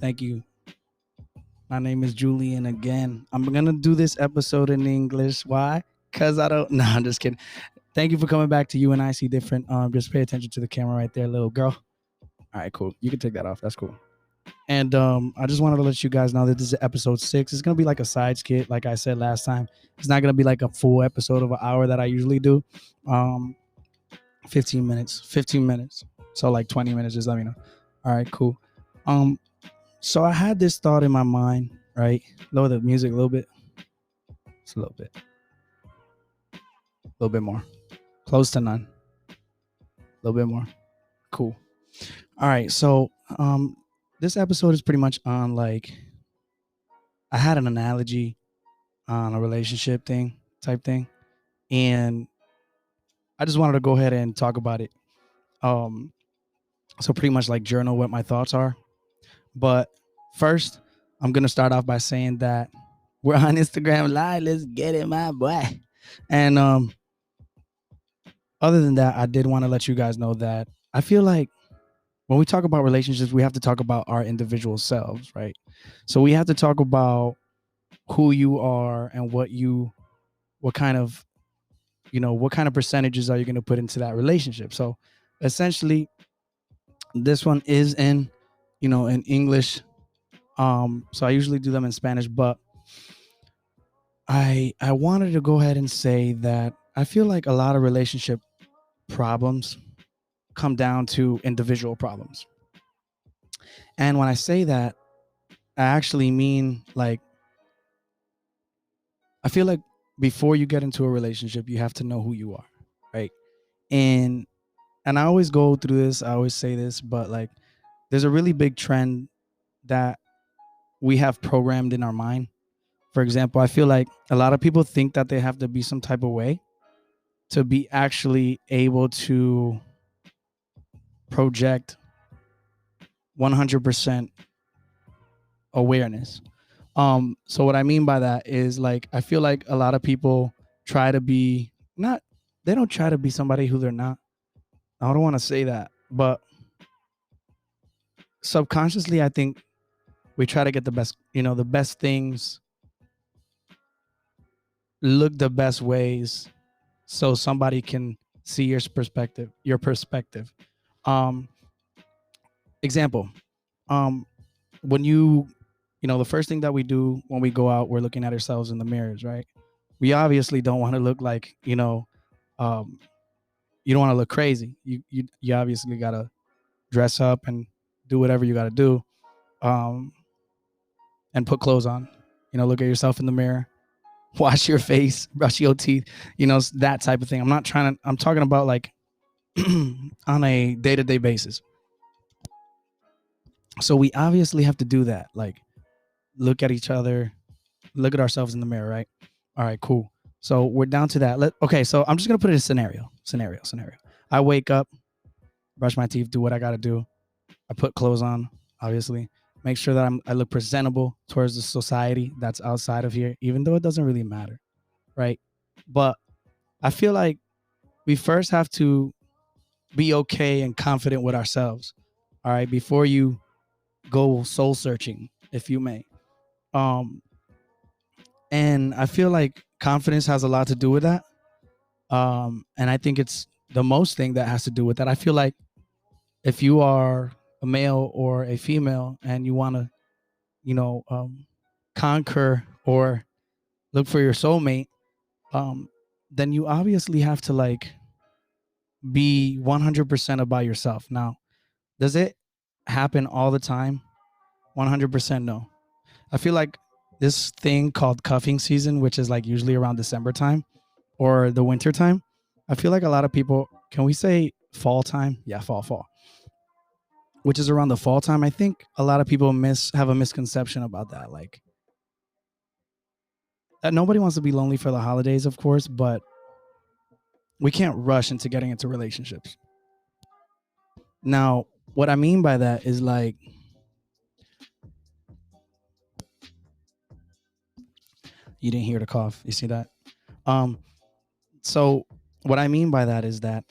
Thank you. My name is Julian again. I'm going to do this episode in English. Why? Because I don't. No, I'm just kidding. Thank you for coming back to You and I See Different. Just pay attention to the camera right there, little girl. All right, cool. You can take that off. That's cool. And I just wanted to let you guys know that this is episode 6. It's going to be like a side skit, like I said last time. It's not going to be like a full episode of an hour that I usually do. 15 minutes. 15 minutes. So like 20 minutes, just let me know. All right, cool. So I had this thought in my mind, right? Lower the music a little bit. Just a little bit. A little bit more. Close to none. A little bit more. Cool. All right. So this episode is pretty much on like I had an analogy on a relationship thing type thing. And I just wanted to go ahead and talk about it. So pretty much like journal what my thoughts are. But first, I'm gonna start off by saying that we're on Instagram Live. Let's get it, my boy. And other than that, I did want to let you guys know that I feel like when we talk about relationships, we have to talk about our individual selves, right? So we have to talk about who you are and what kind of, what kind of percentages are you going to put into that relationship. So essentially, this one is in English. So I usually do them in Spanish, but I wanted to go ahead and say that I feel like a lot of relationship problems come down to individual problems. And when I say that, I actually mean like I feel like before you get into a relationship, you have to know who you are, right? And I always go through this, I always say this, but like there's a really big trend that we have programmed in our mind. For example, I feel like a lot of people think that they have to be some type of way to be actually able to project 100% awareness. So what I mean by that is like I feel like a lot of people try to be not they don't try to be somebody who they're not. I don't want to say that, but subconsciously I think we try to get the best, the best things, look the best ways so somebody can see your perspective. Um example. When the first thing that we do when we go out, we're looking at ourselves in the mirrors, right? We obviously don't want to look like, um, you don't want to look crazy. You obviously gotta dress up and do whatever you gotta do, um, and put clothes on. Look at yourself in the mirror, wash your face, brush your teeth. That type of thing. I'm talking about like on a day to day basis. So we obviously have to do that. Like look at each other, look at ourselves in the mirror, right? All right, cool. So we're down to that. Okay, so I'm just gonna put it in scenario. I wake up, brush my teeth, do what I gotta do. I put clothes on, obviously. Make sure that I look presentable towards the society that's outside of here, even though it doesn't really matter, right? But I feel like we first have to be okay and confident with ourselves, all right, before you go soul searching, if you may. Um, and I feel like confidence has a lot to do with that. And I think it's the most thing that has to do with that. I feel like if you are a male or a female and you want to, you know, um, conquer or look for your soulmate, um, then you obviously have to like be 100% about yourself. Now, does it happen all the time? 100% no. I feel like this thing called cuffing season, which is like usually around December time or the winter time, I feel like a lot of people, can we say fall time? Yeah, fall, which is around the fall time. I think a lot of people have a misconception about that. Like that nobody wants to be lonely for the holidays, of course, but we can't rush into getting into relationships. Now, what I mean by that is like you didn't hear the cough. You see that? Um, so what I mean by that is that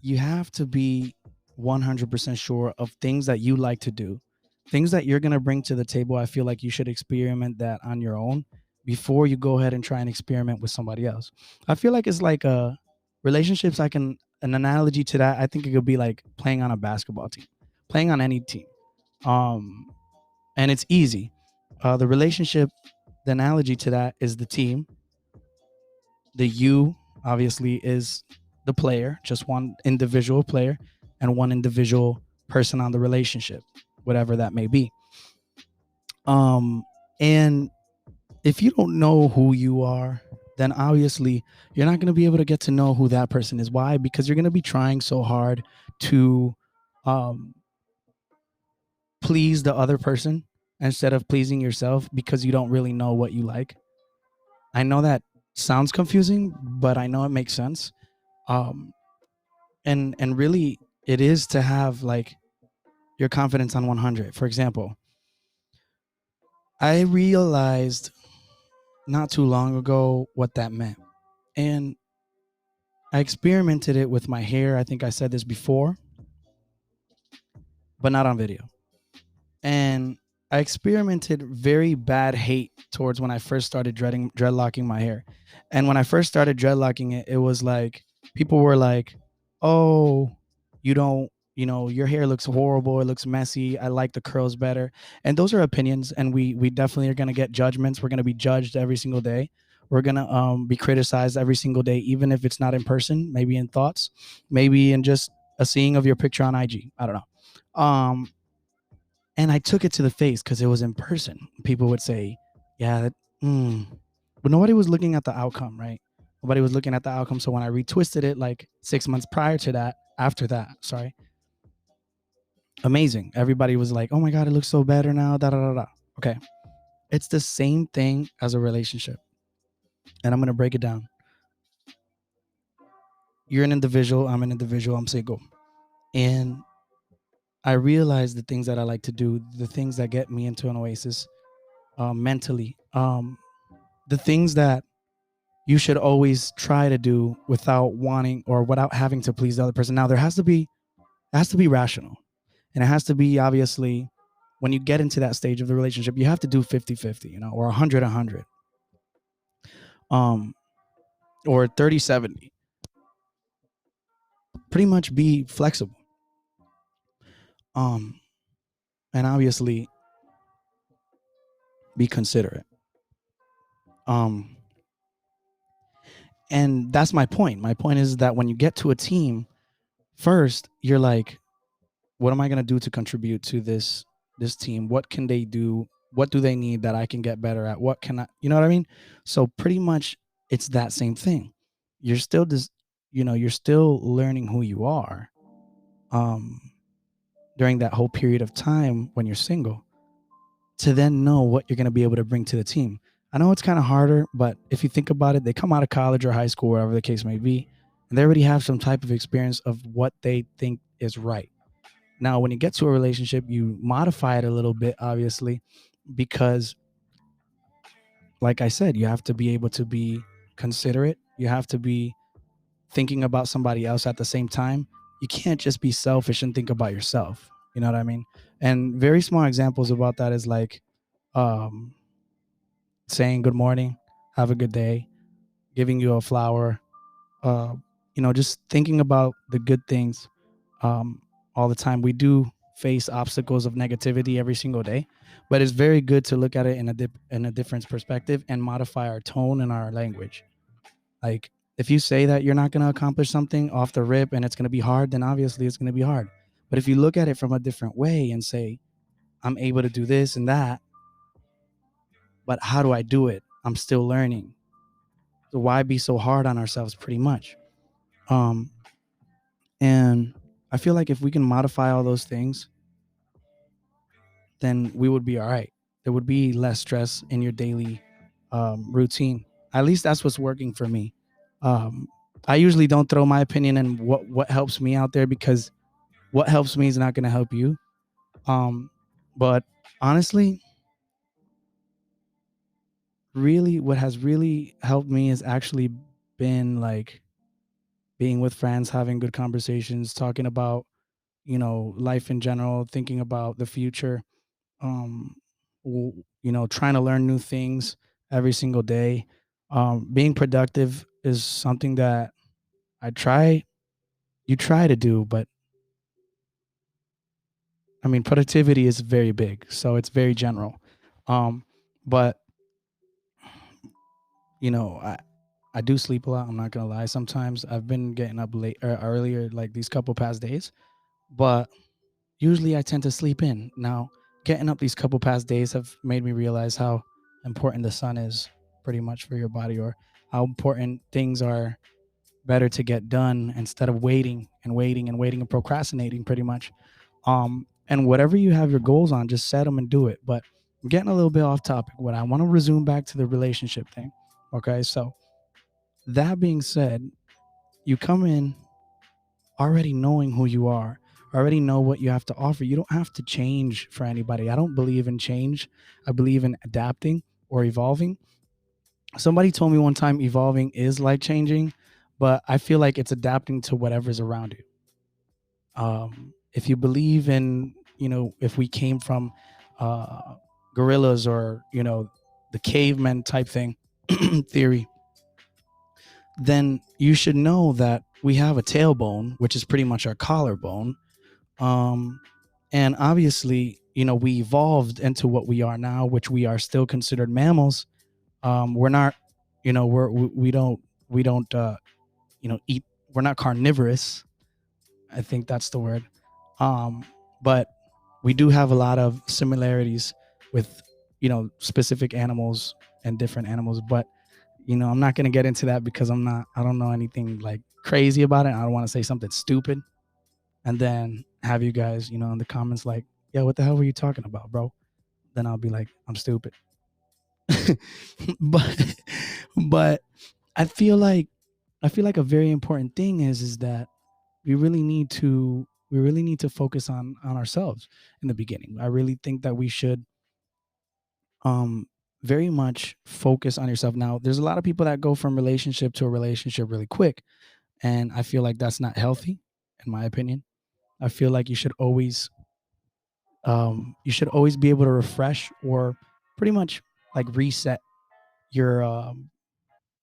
you have to be 100% sure of things that you like to do, things that you're going to bring to the table, I feel like you should experiment that on your own before you go ahead and try and experiment with somebody else. I feel like it's like relationships. I can an analogy to that. I think it could be like playing on a basketball team, playing on any team. Um, and it's easy. The relationship, the analogy to that is the team. The you obviously is the player, just one individual player and one individual person on the relationship, whatever that may be. And if you don't know who you are, then obviously you're not going to be able to get to know who that person is. Why? Because you're going to be trying so hard to um, please the other person instead of pleasing yourself because you don't really know what you like. I know that sounds confusing, but I know it makes sense. Um, and really, it is to have like your confidence on 100. For example, I realized not too long ago what that meant, and I experimented it with my hair. I think I said this before, but not on video. And I experimented very bad hate towards when I first started dreadlocking my hair. And when I first started dreadlocking it, it was like people were like, "Oh, you don't, your hair looks horrible. It looks messy. I like the curls better." And those are opinions, and we definitely are gonna get judgments. We're gonna be judged every single day. We're gonna be criticized every single day, even if it's not in person, maybe in thoughts, maybe in just a seeing of your picture on IG. I don't know. And I took it to the face because it was in person. People would say, "Yeah, but nobody was looking at the outcome, right? Nobody was looking at the outcome. So when I retwisted it like 6 months prior to that, after that, sorry, amazing. Everybody was like, "Oh my god, it looks so better now." Da da da da. Okay, it's the same thing as a relationship, and I'm gonna break it down. You're an individual. I'm an individual. I'm single, and I realize the things that I like to do, the things that get me into an oasis mentally. The things that you should always try to do without wanting or without having to please the other person. Now there has to be rational. And it has to be obviously when you get into that stage of the relationship, you have to do 50-50, or 100-100. Um or 30-70. Pretty much be flexible. Um and obviously be considerate. Um and that's my point. My point is that when you get to a team, first you're like, what am I going to do to contribute to this team? What can they do? What do they need that I can get better at? What can I, you know what I mean? So pretty much it's that same thing. You're still this, you're still learning who you are um during that whole period of time when you're single to then know what you're going to be able to bring to the team. I know it's kind of harder, but if you think about it, they come out of college or high school, wherever the case may be, and they already have some type of experience of what they think is right. Now, when you get to a relationship, you modify it a little bit, obviously, because, like I said, you have to be able to be considerate. You have to be thinking about somebody else at the same time. You can't just be selfish and think about yourself. You know what I mean? And very small examples about that is like um, saying good morning, have a good day, giving you a flower, uh, just thinking about the good things um, all the time. We do face obstacles of negativity every single day, but it's very good to look at it in a different perspective and modify our tone and our language. Like if you say that you're not going to accomplish something off the rip and it's going to be hard, then obviously it's going to be hard. But if you look at it from a different way and say, I'm able to do this and that, but how do I do it? I'm still learning. So why be so hard on ourselves pretty much? Um, and I feel like if we can modify all those things, then we would be all right. There would be less stress in your daily routine. At least that's what's working for me. Um, I usually don't throw my opinion in what helps me out there because what helps me is not going to help you. But honestly, really, what has really helped me has actually been like being with friends, having good conversations, talking about life in general, thinking about the future. um, trying to learn new things every single day. Being productive is something that I try, you try to do, but I mean, productivity is very big, so it's very general. Um, but I do sleep a lot. I'm not gonna lie. Sometimes I've been getting up late or earlier, like these couple past days, but usually I tend to sleep in. Now, getting up these couple past days have made me realize how important the sun is, pretty much, for your body, or how important things are better to get done instead of waiting and waiting and waiting and procrastinating, pretty much. And whatever you have your goals on, just set them and do it. But I'm getting a little bit off topic. What I want to resume back to the relationship thing. Okay, so that being said, you come in already knowing who you are, already know what you have to offer. You don't have to change for anybody. I don't believe in change. I believe in adapting or evolving. Somebody told me one time evolving is like changing, but I feel like it's adapting to whatever's around you. If you believe in, if we came from uh, gorillas, or, the cavemen type thing theory, then you should know that we have a tailbone, which is pretty much our collarbone. Um, and obviously, we evolved into what we are now, which we are still considered mammals. We're not, we don't eat. We're not carnivorous. I think that's the word. But we do have a lot of similarities with, specific animals and different animals. But, I'm not going to get into that because I don't know anything like crazy about it. I don't want to say something stupid and then have you guys, in the comments like, yeah, what the hell were you talking about, bro? Then I'll be like, I'm stupid. but, but I feel like, a very important thing is that we really need to focus on ourselves in the beginning. I really think that we should um very much focus on yourself. Now, there's a lot of people that go from relationship to a relationship really quick, and I feel like that's not healthy, in my opinion. I feel like you should always be able to refresh, or pretty much like reset your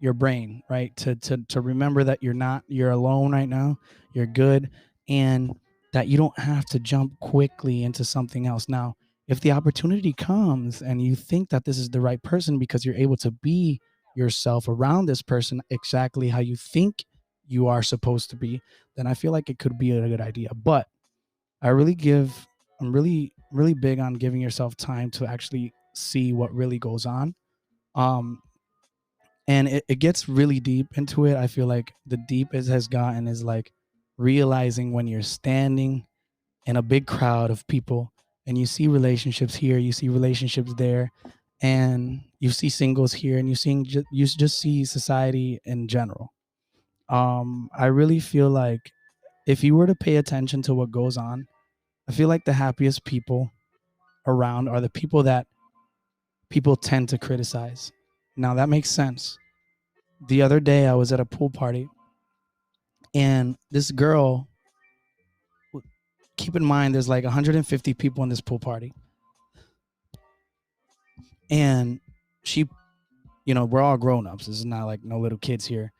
your brain, right? To remember that you're alone right now, you're good, and that you don't have to jump quickly into something else. Now, if the opportunity comes and you think that this is the right person because you're able to be yourself around this person exactly how you think you are supposed to be, then I feel like it could be a good idea. But I really give I'm really really big on giving yourself time to actually see what really goes on. Um and it gets really deep into it. I feel like the deep it has gotten is like realizing when you're standing in a big crowd of people and you see relationships here, you see relationships there, and you see singles here, and you just see society in general. I really feel like if you were to pay attention to what goes on, I feel like the happiest people around are the people that people tend to criticize. Now that makes sense. The other day I was at a pool party, and this girl, keep in mind there's like 150 people in this pool party, and she, we're all grown-ups. This is not like no little kids here.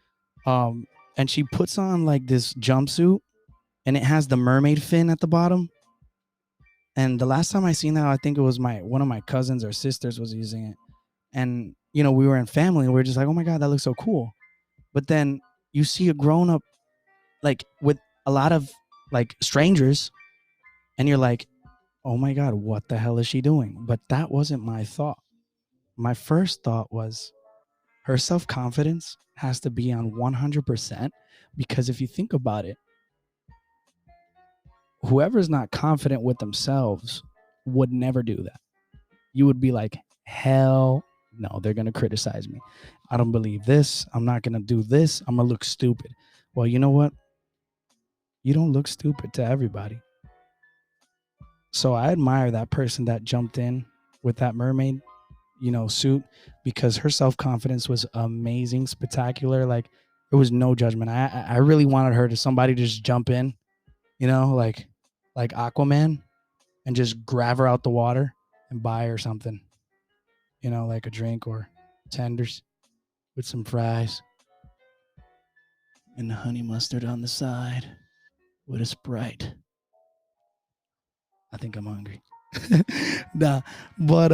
Um and she puts on like this jumpsuit, and it has the mermaid fin at the bottom. And the last time I seen that, I think it was my one of my cousins or sisters was using it. And we were in family, and we are just like, oh my god, that looks so cool. But then you see a grown up, like, with a lot of like strangers, and you're like, oh my god, what the hell is she doing? But that wasn't my thought. My first thought was her self-confidence has to be on 100%, because if you think about it, whoever's not confident with themselves would never do that. You would be like, hell no, they're going to criticize me. I don't believe this. I'm not going to do this. I'm going to look stupid. Well, you know what? You don't look stupid to everybody. So I admire that person that jumped in with that mermaid, suit, because her self-confidence was amazing, spectacular. Like, there was no judgment. I really wanted her to somebody just jump in, like Aquaman, and just grab her out the water. and buy her something, like a drink or tenders with some fries and the honey mustard on the side with a Sprite. I think I'm hungry. Nah, but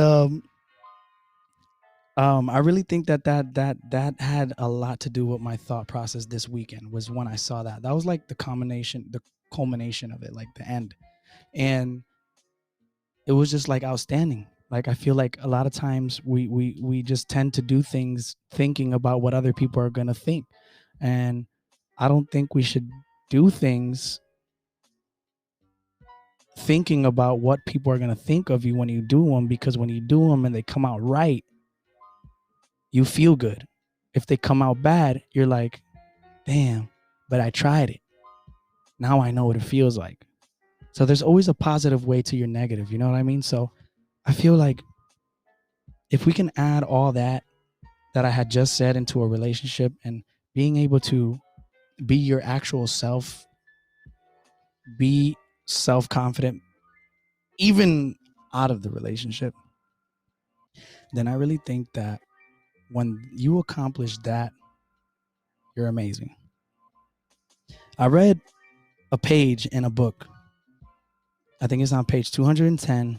I really think that had a lot to do with my thought process this weekend. Was when I saw that was like the culmination of it, like the end, and it was just like outstanding. Like I feel like a lot of times we just tend to do things thinking about what other people are gonna think, and I don't think we should do things thinking about what people are gonna think of you when you do them, because when you do them and they come out right, you feel good. If they come out bad, you're like, damn, but I tried it. Now I know what it feels like. So there's always a positive way to your negative. You know what I mean? So I feel like if we can add all that I had just said into a relationship, and being able to be your actual self, be self confident, even out of the relationship, then I really think that when you accomplish that, you're amazing. I read a page in a book. I think it's on page 210,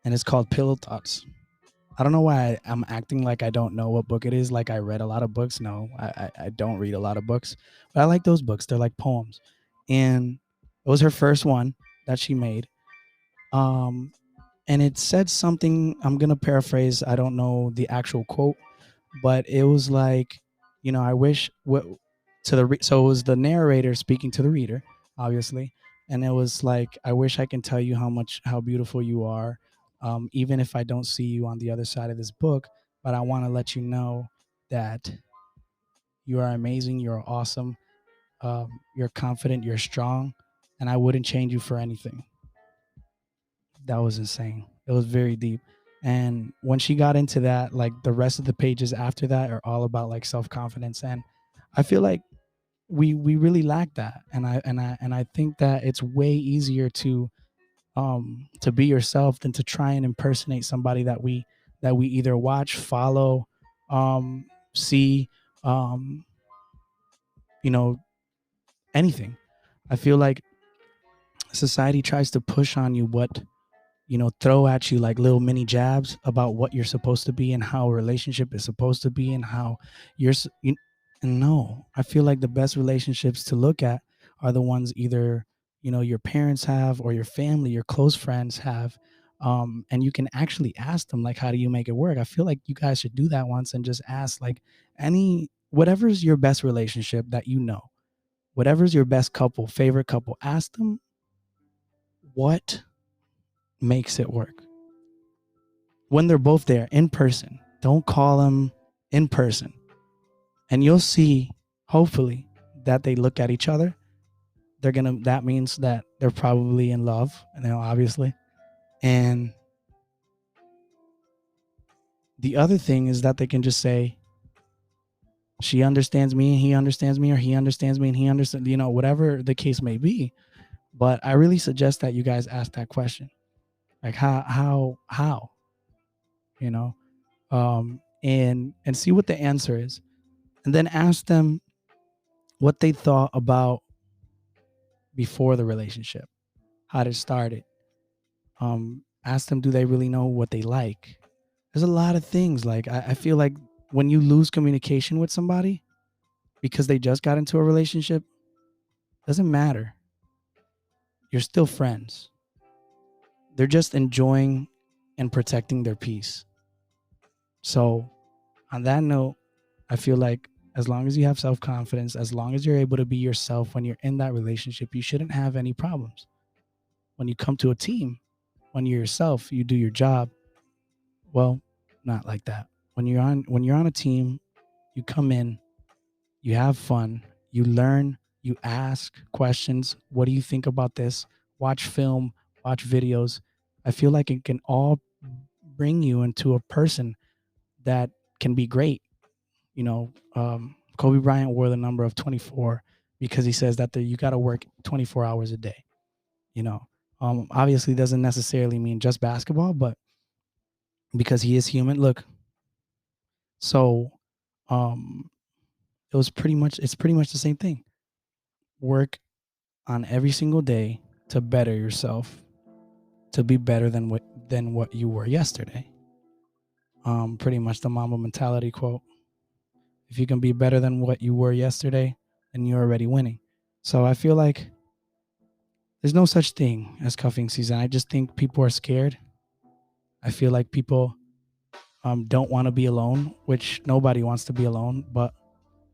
and it's called Pillow Thoughts. I don't know why I'm acting like I don't know what book it is. Like I read a lot of books. No, I don't read a lot of books, but I like those books. They're like poems, and it was her first one that she made. Um, and it said something. I'm gonna paraphrase. I don't know the actual quote, but it was like, I wish what to the so it was the narrator speaking to the reader, obviously, and it was like, I wish I can tell you how beautiful you are, even if I don't see you on the other side of this book, but I want to let you know that you are amazing, you're awesome, you're confident, you're strong, and I wouldn't change you for anything. That was insane. It was very deep. And when she got into that, like the rest of the pages after that are all about like self-confidence, and I feel like we really lack that. And I think that it's way easier to be yourself than to try and impersonate somebody that we either watch, follow, um see, um you know anything. I feel like society tries to push on you what, throw at you like little mini jabs about what you're supposed to be and how a relationship is supposed to be and how and no, I feel like the best relationships to look at are the ones either, your parents have or your family, your close friends have. And you can actually ask them, like, how do you make it work? I feel like you guys should do that once and just ask, like, whatever's your best relationship that whatever's your best couple, favorite couple, ask them what makes it work when they're both there in person. Don't call them in person. And you'll see, hopefully, that they look at each other. That means that they're probably in love, obviously. And the other thing is that they can just say, she understands me and he understands me, or he understands me and he understands, whatever the case may be. But I really suggest that you guys ask that question. Like, how, you know, and see what the answer is. And then ask them what they thought about before the relationship, how it started. Ask them, do they really know what they like? There's a lot of things. Like, I feel like when you lose communication with somebody because they just got into a relationship, doesn't matter. You're still friends. They're just enjoying and protecting their peace. So, on that note, I feel like as long as you have self confidence, as long as you're able to be yourself when you're in that relationship, you shouldn't have any problems. When you come to a team, when you're yourself, you do your job. Well, not like that. When you're on a team, you come in, you have fun, you learn, you ask questions. What do you think about this? Watch film, watch videos. I feel like it can all bring you into a person that can be great. Kobe Bryant wore the number of 24 because he says that you got to work 24 hours a day. You know, Obviously doesn't necessarily mean just basketball, but because he is human. Look, so um it's pretty much the same thing. Work on every single day to better yourself, to be better than what you were yesterday. Pretty much the Mamba mentality quote. If you can be better than what you were yesterday, then you're already winning. So I feel like there's no such thing as cuffing season. I just think people are scared. I feel like people don't want to be alone, which nobody wants to be alone. But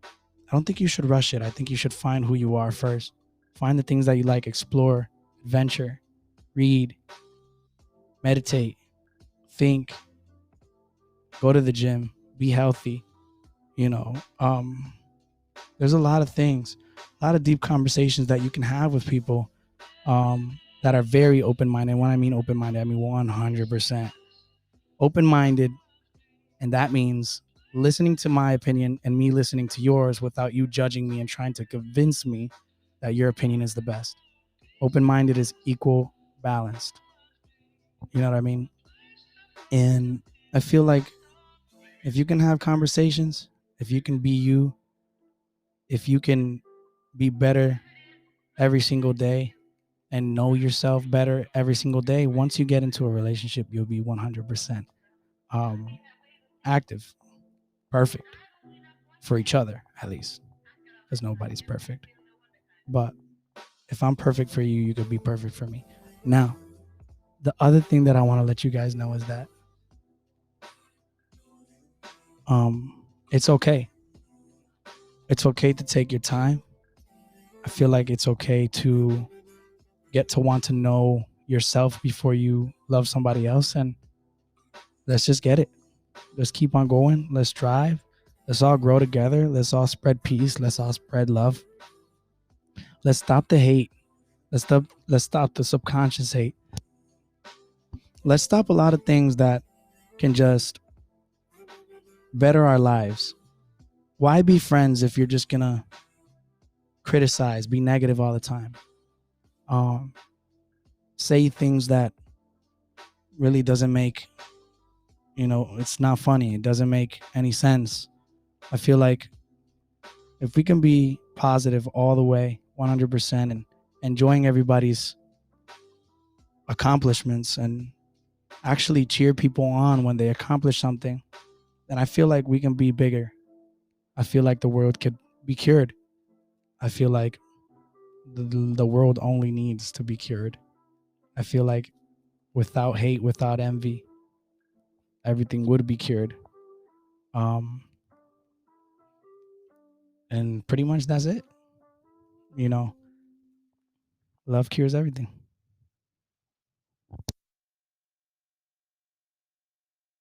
I don't think you should rush it. I think you should find who you are first. Find the things that you like, explore, adventure, read, meditate, think, go to the gym, be healthy. You know, there's a lot of things, a lot of deep conversations that you can have with people that are very open-minded. When I mean open-minded, I mean 100% open-minded, and that means listening to my opinion and me listening to yours without you judging me and trying to convince me that your opinion is the best. Open-minded is equal balanced. You know what I mean? And I feel like if you can have conversations, if you can be you, if you can be better every single day and know yourself better every single day, once you get into a relationship, you'll be 100% um, active, perfect for each other, at least, because nobody's perfect. But if I'm perfect for you, you could be perfect for me. Now, the other thing that I want to let you guys know is that it's okay. It's okay to take your time. I feel like it's okay to get to want to know yourself before you love somebody else. And let's just get it. Let's keep on going. Let's drive. Let's all grow together. Let's all spread peace. Let's all spread love. Let's stop the hate. Let's stop the subconscious hate. Let's stop a lot of things that can just better our lives. Why be friends if you're just gonna criticize, be negative all the time? Um, say things that really doesn't make, it's not funny. It doesn't make any sense. I feel like if we can be positive all the way, 100%, and enjoying everybody's accomplishments and actually cheer people on when they accomplish something, then I feel like we can be bigger. I feel like the world could be cured. I feel like the world only needs to be cured. I feel like without hate, without envy, everything would be cured. Um, and pretty much that's it. You know, love cures everything.